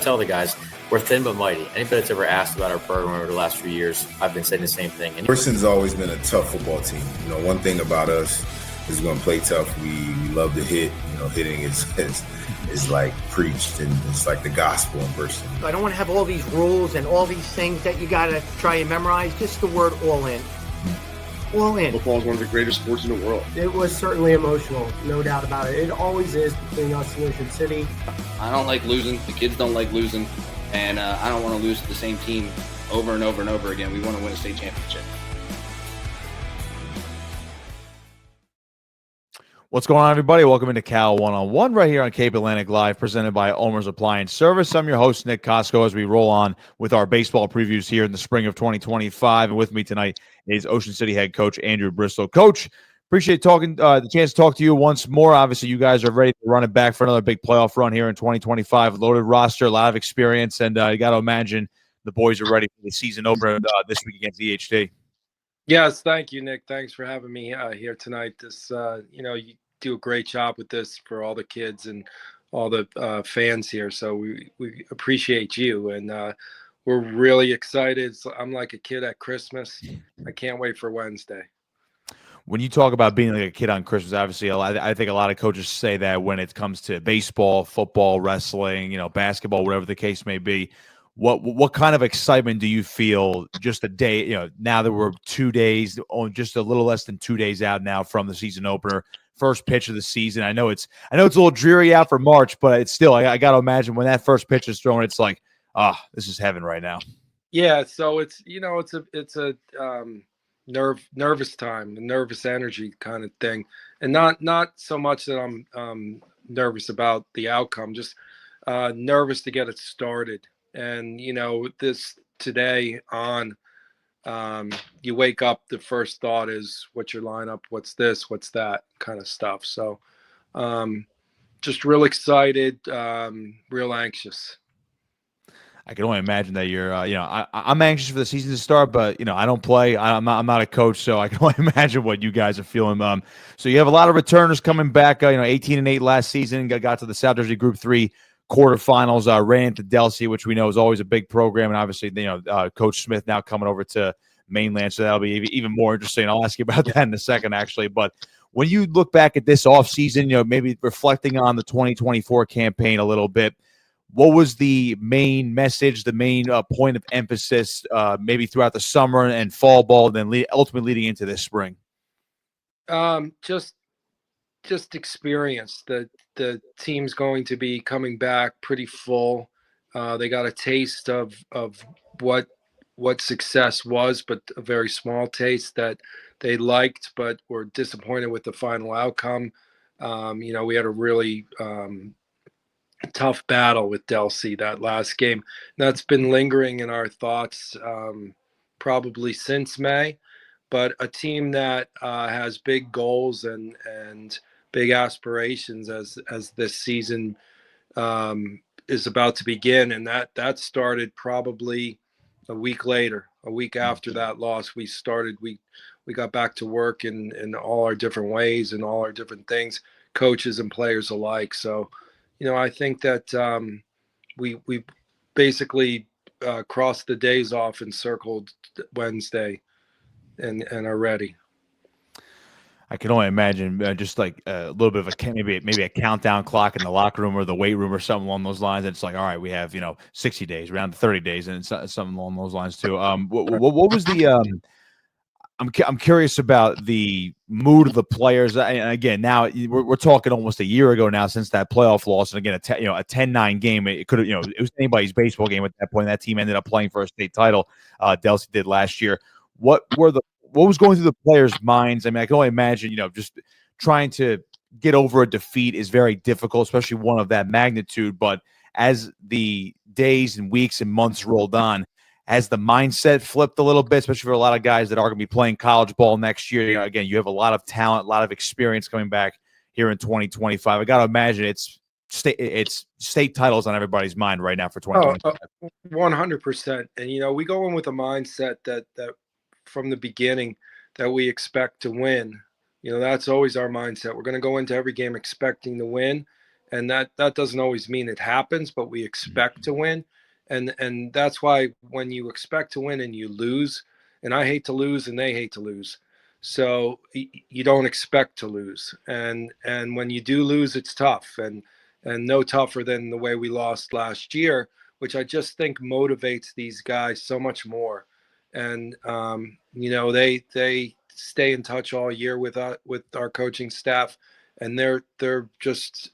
tell the guys, we're thin but mighty. Anybody that's ever asked about our program over the last few years, I've been saying the same thing. And Princeton's always been a tough football team. You know, one thing about us is we're going to play tough. We love to hit. You know, hitting is like preached, and it's like the gospel in Princeton. I don't want to have all these rules and all these things that you got to try and memorize. Just the word all in. All in. Football is one of the greatest sports in the world. It was certainly emotional, no doubt about it. It always is between us and Ocean City. I don't like losing. The kids don't like losing. And I don't want to lose to the same team over and over and over again. We want to win a state championship. What's going on, everybody? Welcome into Cal One-on-One right here on Cape Atlantic Live, presented by Ulmer's Appliance Service. I'm your host, Nick Kosko, as we roll on with our baseball previews here in the spring of 2025. And with me tonight is Ocean City head coach Andrew Bristol. Coach, appreciate the chance to talk to you once more. Obviously, you guys are ready to run it back for another big playoff run here in 2025. Loaded roster, a lot of experience, and you got to imagine the boys are ready for the season opener this week against EHT. Yes, thank you, Nick. Thanks for having me here tonight. This, you do a great job with this for all the kids and all the fans here. So we appreciate you, and we're really excited. So I'm like a kid at Christmas. I can't wait for Wednesday. When you talk about being like a kid on Christmas, obviously, I think a lot of coaches say that when it comes to baseball, football, wrestling, basketball, whatever the case may be. What kind of excitement do you feel just a day, now that we're 2 days, just a little less than 2 days out now from the season opener, first pitch of the season? I know it's a little dreary out for March, but it's still, I got to imagine when that first pitch is thrown, it's like, this is heaven right now. Yeah. So it's, it's a nervous time, a nervous energy kind of thing. And not so much that I'm nervous about the outcome, just nervous to get it started. And, this today on, you wake up, the first thought is, what's your lineup? What's this? What's that kind of stuff. So just real excited, real anxious. I can only imagine that you're, I'm anxious for the season to start, but, I don't play. I'm not a coach, so I can only imagine what you guys are feeling. So you have a lot of returners coming back, 18-8 last season, got to the South Jersey Group 3 quarterfinals, ran into Delsea, which we know is always a big program, and obviously, Coach Smith now coming over to mainland, so that'll be even more interesting. I'll ask you about that in a second, actually. But when you look back at this offseason, maybe reflecting on the 2024 campaign a little bit, what was the main message, the main point of emphasis, maybe throughout the summer and fall ball, then ultimately leading into this spring? Just experience. The team's going to be coming back pretty full. They got a taste of what success was, but a very small taste that they liked, but were disappointed with the final outcome. We had a really tough battle with Delsea that last game. That's been lingering in our thoughts probably since May. But a team that has big goals and big aspirations as this season is about to begin, and that started probably a week after that loss. We got back to work in all our different ways and all our different things, coaches and players alike. So, I think that we basically crossed the days off and circled Wednesday and are ready. I can only imagine just like a little bit of maybe a countdown clock in the locker room or the weight room or something along those lines. And it's like, all right, we have 60 days, around 30 days, and something along those lines too. What was the? I'm curious about the mood of the players. And again, now we're talking almost a year ago now since that playoff loss, and again, a 10-9 game. It could have, it was anybody's baseball game at that point. That team ended up playing for a state title. Delsea did last year. What was going through the players' minds? I mean, I can only imagine, just trying to get over a defeat is very difficult, especially one of that magnitude. But as the days and weeks and months rolled on, has the mindset flipped a little bit, especially for a lot of guys that are going to be playing college ball next year? Again, you have a lot of talent, a lot of experience coming back here in 2025. I got to imagine it's state titles on everybody's mind right now for 2025. 100%. And, we go in with a mindset that from the beginning that we expect to win. That's always our mindset. We're going to go into every game expecting to win. and that doesn't always mean it happens, but we expect to win, and that's why when you expect to win and you lose, and I hate to lose and they hate to lose, so you don't expect to lose, and when you do lose, it's tough, and no tougher than the way we lost last year, which I just think motivates these guys so much more. And they stay in touch all year with our coaching staff, and they're just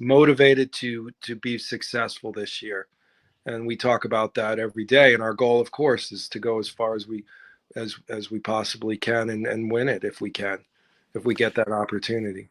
motivated to be successful this year. And we talk about that every day. And our goal, of course, is to go as far as we possibly can and win it if we can, if we get that opportunity.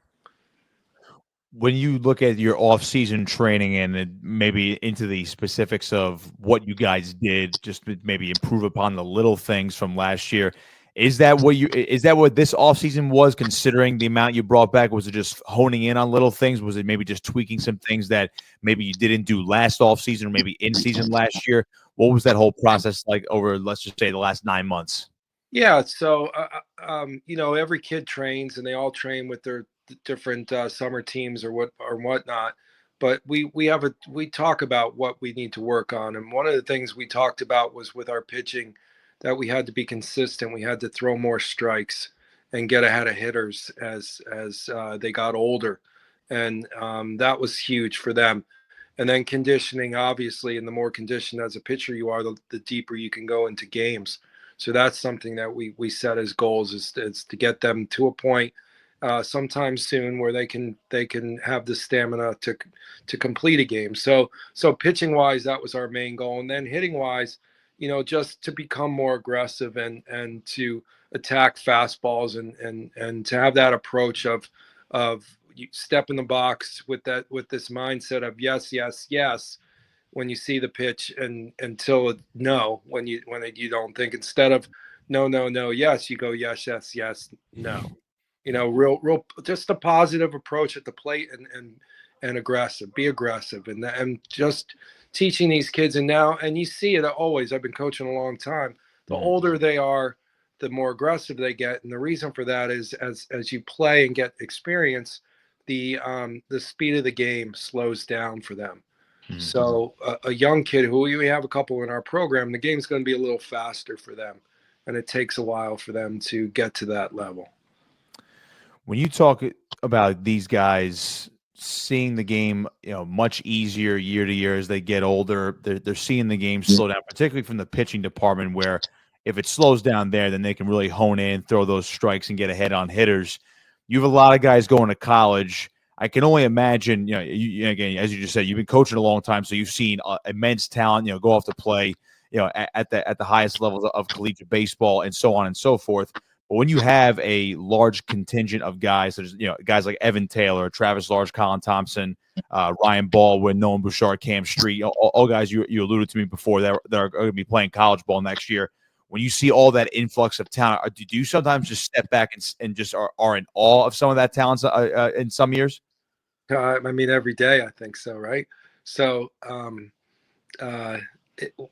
When you look at your off-season training and maybe into the specifics of what you guys did, just to maybe improve upon the little things from last year, is that what this off-season was, considering the amount you brought back? Was it just honing in on little things? Was it maybe just tweaking some things that maybe you didn't do last off-season or maybe in season last year? What was that whole process like over, let's just say, the last 9 months? Yeah, so every kid trains, and they all train with their different summer teams or whatnot. But we talk about what we need to work on, and one of the things we talked about was with our pitching, that we had to be consistent. We had to throw more strikes and get ahead of hitters as they got older, and that was huge for them. And then conditioning, obviously, and the more conditioned as a pitcher you are, the deeper you can go into games. So that's something that we set as goals is to get them to a point sometime soon where they can have the stamina to complete a game. So pitching wise, that was our main goal, and then hitting wise, just to become more aggressive and to attack fastballs and to have that approach of you step in the box with this mindset of yes, yes, yes when you see the pitch, and until no when you don't think, instead of no, no, no, yes, you go yes, yes, yes, no. Real just a positive approach at the plate, and aggressive, be aggressive, and just teaching these kids. And you see it always. I've been coaching a long time. The older they are, the more aggressive they get, and the reason for that is as you play and get experience, the speed of the game slows down for them. So a young kid, who we have a couple in our program, the game's going to be a little faster for them, and it takes a while for them to get to that level. When you talk about these guys seeing the game, much easier year to year as they get older, they're seeing the game slow down, particularly from the pitching department, where if it slows down there, then they can really hone in, throw those strikes, and get ahead on hitters. You have a lot of guys going to college. I can only imagine, again, as you just said, you've been coaching a long time, so you've seen immense talent, go off to play, at the highest levels of collegiate baseball, and so on and so forth. But when you have a large contingent of guys, there's guys like Evan Taylor, Travis Large, Colin Thompson, Ryan Baldwin, Nolan Bouchard, Cam Street, all guys you alluded to me before that are going to be playing college ball next year. When you see all that influx of talent, do you sometimes just step back and just are in awe of some of that talent in some years? Every day, I think so, right? So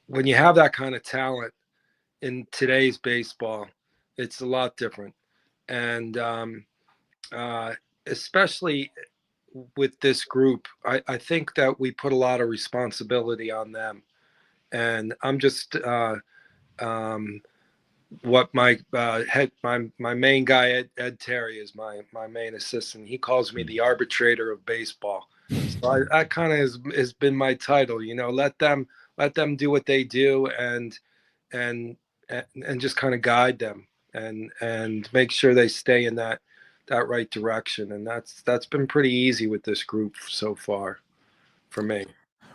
when you have that kind of talent in today's baseball, it's a lot different. And especially with this group, I think that we put a lot of responsibility on them. And I'm just what my my main guy, Ed Terry, is my main assistant. He calls me the arbitrator of baseball. So that kind of has been my title. Let them do what they do, and just kind of guide them and make sure they stay in that right direction. And that's been pretty easy with this group so far for me.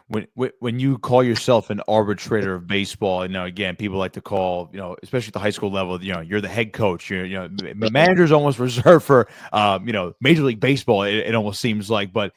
When you call yourself an arbitrator of baseball, again, people like to call, especially at the high school level, you're the head coach. Manager's almost reserved for, Major League Baseball. It almost seems like, but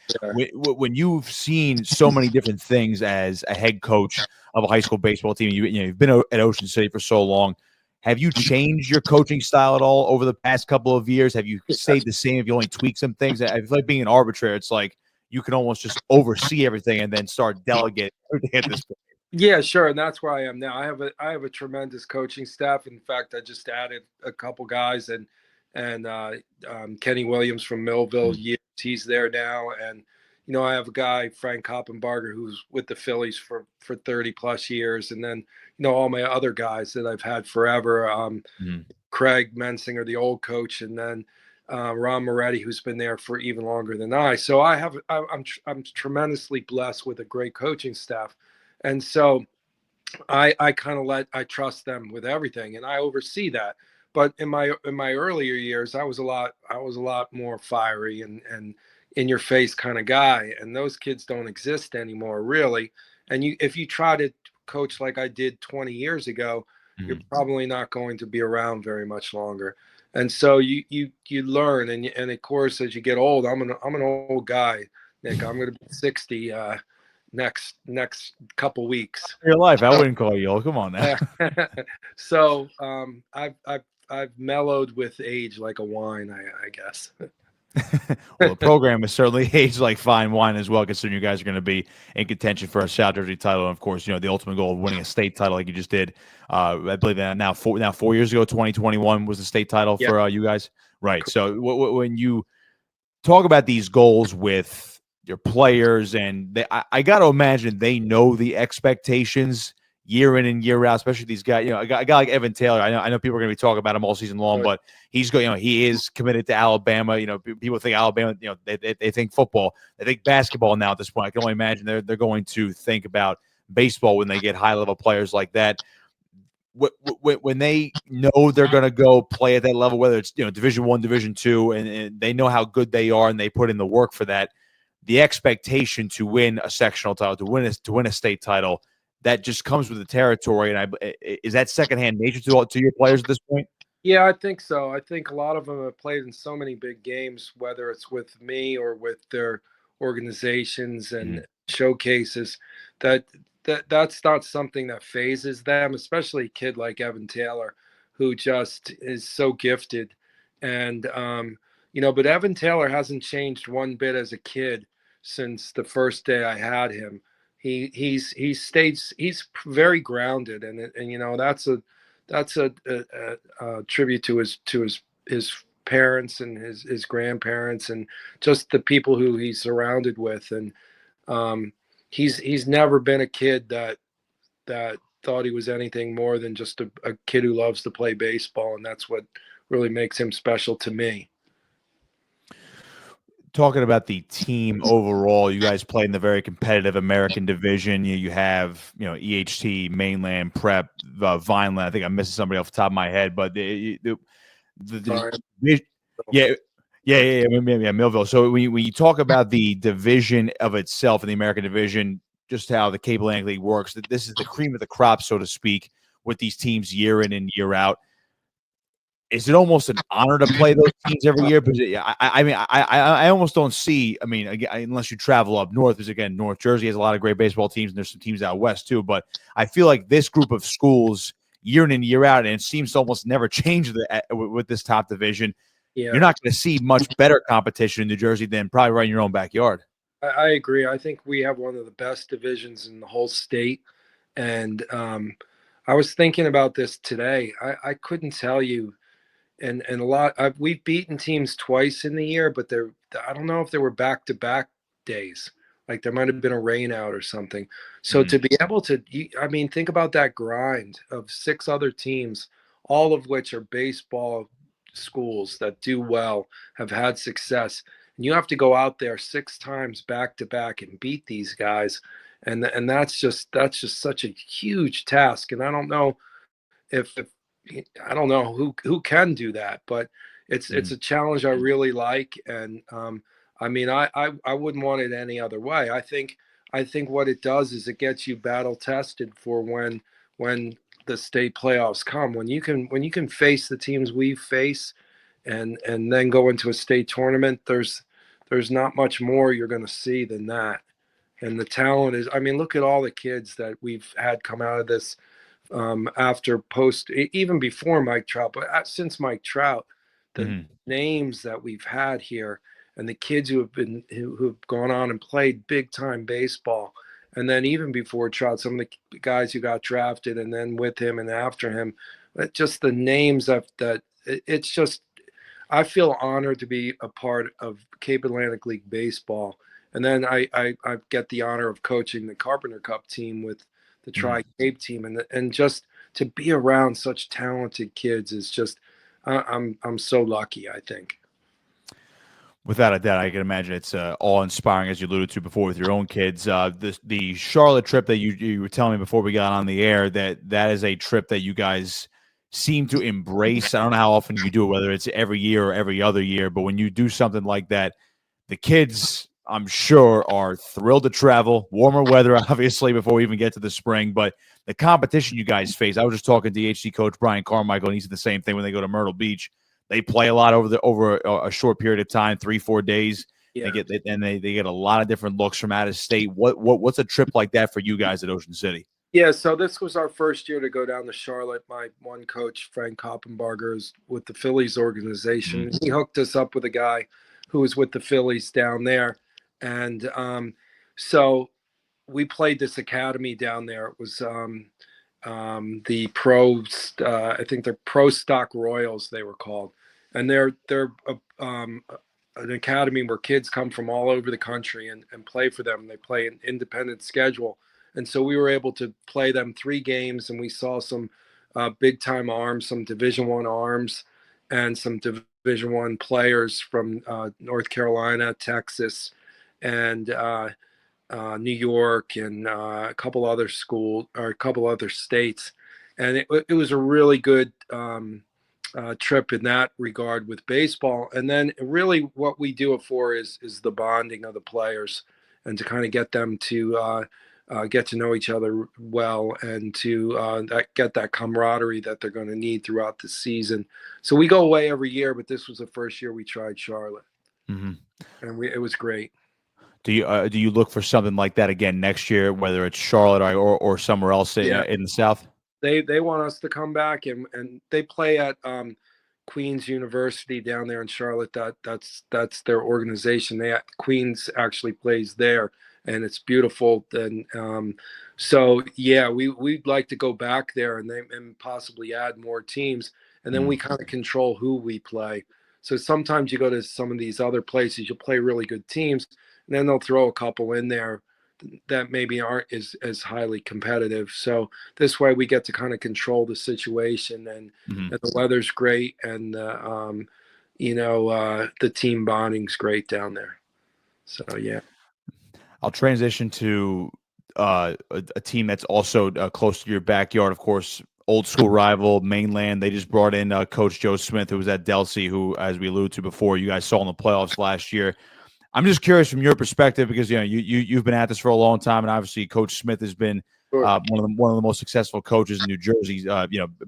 when you've seen so many different things as a head coach of a high school baseball team, you've been at Ocean City for so long. Have you changed your coaching style at all over the past couple of years? Have you stayed the same? Have you only tweaked some things? I feel like being an arbitrator, it's like you can almost just oversee everything and then start delegating everything at this point. Yeah, sure. And that's where I am now. I have a tremendous coaching staff. In fact, I just added a couple guys, and Kenny Williams from Millville, he's there now. And I have a guy, Frank Koppenbarger, who's with the Phillies for 30 plus years. And then, all my other guys that I've had forever, Craig Mensinger, the old coach, and then Ron Moretti, who's been there for even longer than I. So I'm tremendously blessed with a great coaching staff. And so I kind of I trust them with everything, and I oversee that. But in my earlier years, I was a lot more fiery and in your face kind of guy, and those kids don't exist anymore, really. And if you try to coach like I did 20 years ago, you're probably not going to be around very much longer. And so you learn, and of course, as you get old, I'm an old guy, Nick. I'm going to be 60 next couple weeks. Your life, I wouldn't call you old. Come on now. So I've mellowed with age like a wine, I guess. Well, the program is certainly aged like fine wine as well, considering you guys are going to be in contention for a South Jersey title, and of course, the ultimate goal of winning a state title like you just did. I believe that now 4 years ago, 2021 was the state title for you guys, right? So when you talk about these goals with your players, and I got to imagine they know the expectations year in and year out, especially these guys. A guy like Evan Taylor. I know people are going to be talking about him all season long, but he's going. He is committed to Alabama. People think Alabama. They think football. They think basketball now at this point. I can only imagine they're going to think about baseball when they get high level players like that. When they know they're going to go play at that level, whether it's Division I, Division II, and they know how good they are and they put in the work for that. The expectation to win a sectional title, to win a state title, that just comes with the territory. And is that secondhand nature to your players at this point? Yeah, I think so. I think a lot of them have played in so many big games, whether it's with me or with their organizations and showcases, that's not something that phases them, especially a kid like Evan Taylor, who just is so gifted. And but Evan Taylor hasn't changed one bit as a kid since the first day I had him. He's very grounded, and that's a tribute to his parents and his grandparents and just the people who he's surrounded with. And he's never been a kid that thought he was anything more than just a kid who loves to play baseball, and that's what really makes him special to me. Talking about the team overall, you guys play in the very competitive American division. You have, EHT, Mainland, Prep, Vineland. I think I'm missing somebody off the top of my head, but Millville. So when you talk about the division of itself in the American division, just how the Cape Atlantic League works, that this is the cream of the crop, so to speak, with these teams year in and year out. Is it almost an honor to play those teams every year? Because I almost don't see. I mean, again, unless you travel up north, because again, North Jersey has a lot of great baseball teams, and there's some teams out west too. But I feel like this group of schools, year in and year out, and it seems to almost never change with this top division. Yeah. You're not going to see much better competition in New Jersey than probably right in your own backyard. I agree. I think we have one of the best divisions in the whole state, and I was thinking about this today. I couldn't tell you. And a lot we've beaten teams twice in the year, but I don't know if they were back-to-back days. Like there might have been a rain out or something. So to be able to, think about that grind of 6 other teams, all of which are baseball schools that do well, have had success. And you have to go out there 6 times back-to-back and beat these guys. And that's just such a huge task. And I don't know if I don't know who can do that, but it's a challenge I really like. And I wouldn't want it any other way. I think what it does is it gets you battle tested for when the state playoffs come, when you can face the teams we face and then go into a state tournament. There's not much more you're going to see than that. And the talent is, look at all the kids that we've had come out of this after even before Mike Trout, but since Mike Trout, the names that we've had here and the kids who've gone on and played big time baseball. And then even before Trout, some of the guys who got drafted and then with him and after him, just the names that it's just, I feel honored to be a part of Cape Atlantic League baseball And then I get the honor of coaching the Carpenter Cup team with the Tri-Cape team, and just to be around such talented kids is just I'm so lucky, I think. Without a doubt, I can imagine it's awe-inspiring, as you alluded to before, with your own kids. The Charlotte trip that you were telling me before we got on the air, that is a trip that you guys seem to embrace. I don't know how often you do it, whether it's every year or every other year, but when you do something like that, the kids, I'm sure, are thrilled to travel. Warmer weather, obviously, before we even get to the spring, but the competition you guys face. I was just talking to HC coach Brian Carmichael, and he said the same thing when they go to Myrtle Beach. They play a lot over a short period of time, 3-4 days. Yeah. They get a lot of different looks from out of state. What's a trip like that for you guys at Ocean City? Yeah, so this was our first year to go down to Charlotte. My one coach, Frank Koppenbarger, is with the Phillies organization. Mm-hmm. He hooked us up with a guy who was with the Phillies down there. And so we played this academy down there. It was the I think they're Pro Stock Royals, they were called. And they're an academy where kids come from all over the country and play for them. They play an independent schedule. And so we were able to play them 3 games, and we saw some big time arms, some Division I arms, and some Division I players from North Carolina, Texas, and New York, and a couple other states. And it was a really good trip in that regard with baseball. And then really what we do it for is the bonding of the players, and to kind of get them to get to know each other well, and to get that camaraderie that they're going to need throughout the season. So we go away every year, but this was the first year we tried Charlotte, and it was great. Do you look for something like that again next year, whether it's Charlotte or somewhere else in the South? They want us to come back, and they play at Queens University down there in Charlotte. That's their organization. Queens actually plays there, and it's beautiful. And so yeah, we'd like to go back there and possibly add more teams, and then we kind of control who we play. So sometimes you go to some of these other places, you'll play really good teams, and then they'll throw a couple in there that maybe aren't as highly competitive. So this way we get to kind of control the situation, and the weather's great, and the team bonding's great down there. So yeah. I'll transition to a team that's also close to your backyard, of course, old school rival, Mainland. They just brought in Coach Joe Smith, who was at Delsea, who, as we alluded to before, you guys saw in the playoffs last year. I'm just curious from your perspective, because you've been at this for a long time, and obviously Coach Smith has been one of the most successful coaches in New Jersey's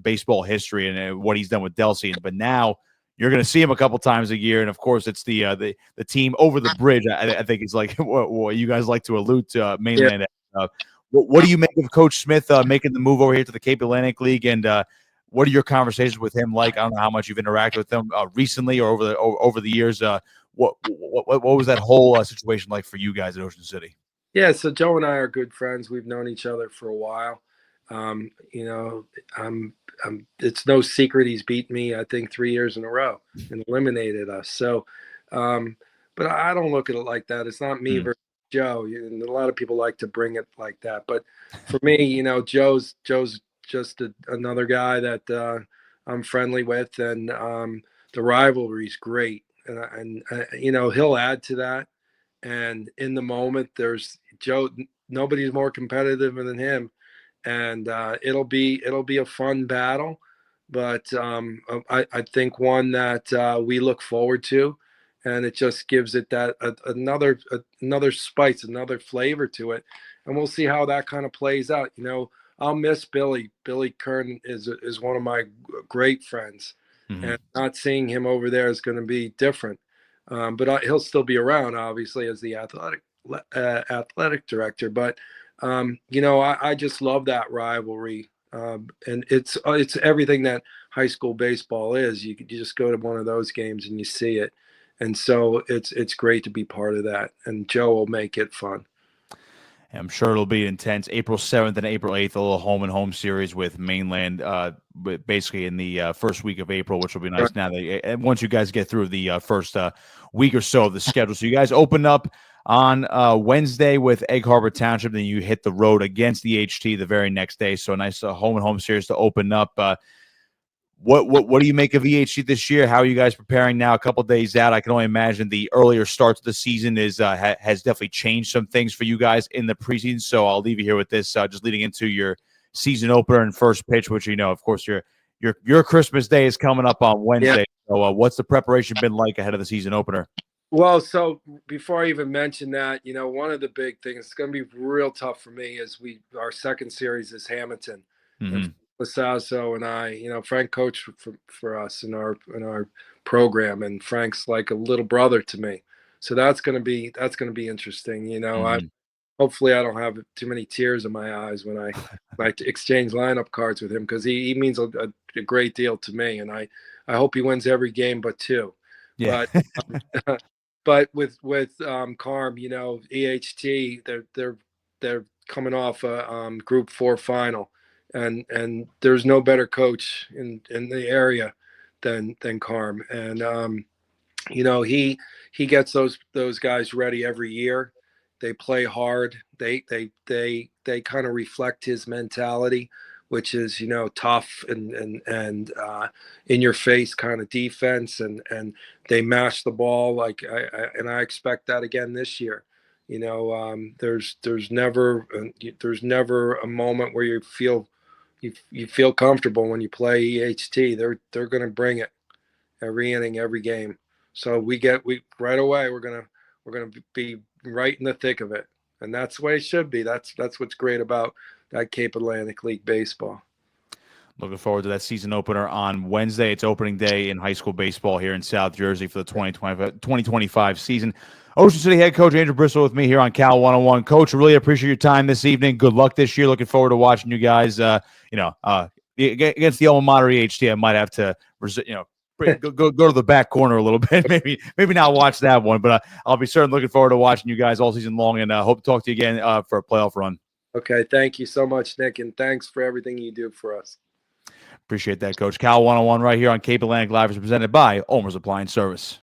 baseball history, and what he's done with Delsea. But now you're going to see him a couple times a year, and of course it's the team over the bridge. I think it's like what you guys like to allude to, Mainland. Yeah. What do you make of Coach Smith making the move over here to the Cape Atlantic League, and what are your conversations with him like? I don't know how much you've interacted with him recently or over the years. What was that whole situation like for you guys at Ocean City? Yeah, so Joe and I are good friends. We've known each other for a while. It's no secret he's beat me, I think, 3 years in a row and eliminated us. So, but I don't look at it like that. It's not me versus Joe. And a lot of people like to bring it like that. But for me, Joe's just another guy that I'm friendly with, and the rivalry's great. And he'll add to that. And in the moment, there's Joe. Nobody's more competitive than him, and it'll be a fun battle. But I think one that we look forward to, and it just gives it that another spice, another flavor to it, and we'll see how that kind of plays out. I'll miss Billy. Billy Kern is one of my great friends. And not seeing him over there is going to be different. But he'll still be around, obviously, as the athletic director. But I just love that rivalry, and it's everything that high school baseball is. You just go to one of those games and you see it, and so it's great to be part of that. And Joe will make it fun. I'm sure it'll be intense. April 7th and April 8th, a little home-and-home series with Mainland, basically in the first week of April, which will be nice. Now, once you guys get through the first week or so of the schedule. So you guys open up on Wednesday with Egg Harbor Township. Then you hit the road against the HT the very next day. So a nice home and home series to open up. What do you make of EHT this year? How are you guys preparing now? A couple of days out, I can only imagine the earlier start to the season is has definitely changed some things for you guys in the preseason. So I'll leave you here with this, just leading into your season opener and first pitch, which of course, your Christmas Day is coming up on Wednesday. Yeah. So what's the preparation been like ahead of the season opener? Well, so before I even mention that, one of the big things it's going to be real tough for me is our second series is Hamilton. Mm-hmm. Lasasso and I, Frank coached for us in our program, and Frank's like a little brother to me. So that's going to be interesting. Mm-hmm. Hopefully I don't have too many tears in my eyes when I exchange lineup cards with him, because he means a great deal to me, and I hope he wins every game but two. Yeah. But with Carm, EHT, they're coming off a Group 4 final. And there's no better coach in the area than Carm. And he gets those guys ready every year. They play hard. They kind of reflect his mentality, which is tough and in your face kind of defense, and they mash the ball I expect that again this year. There's never a moment where you feel comfortable when you play EHT. They're going to bring it every inning, every game. So we right away we're going to be right in the thick of it, and that's the way it should be. That's what's great about that Cape Atlantic League baseball. Looking forward to that season opener on Wednesday. It's opening day in high school baseball here in South Jersey for the 2025 season. Ocean City head coach Andrew Bristol with me here on Cal 101. Coach, really appreciate your time this evening. Good luck this year. Looking forward to watching you guys. Against the alma mater EHT, I might have to, go to the back corner a little bit. Maybe not watch that one, but I'll be certainly looking forward to watching you guys all season long, and hope to talk to you again for a playoff run. Okay, thank you so much, Nick, and thanks for everything you do for us. Appreciate that, Coach. Cal 101 right here on Cape Atlantic Live is presented by Ulmer's Appliance Service.